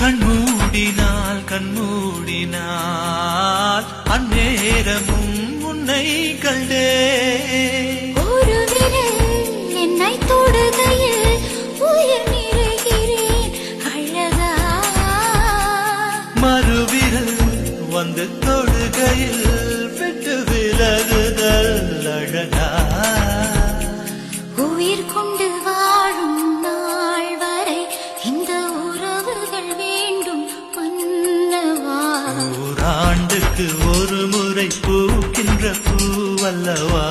கண்மூடினால் அந்நேரமும் உன்னை கண்டே. ஒரு விரல் என்னை தொடுகையில் உயிர் நிறைகிறேன் அழகா. மறுவிரல் வந்து தொடுகையில் விட்டு விலகுதல் அழகா. உயிர் கொண்டு வாழும் நாள் வரை இந்த உறவுகள் வேண்டும் மன்னவா. ஓராண்டுக்கு ஒரு முறை பூக்கின்ற பூவல்லவா.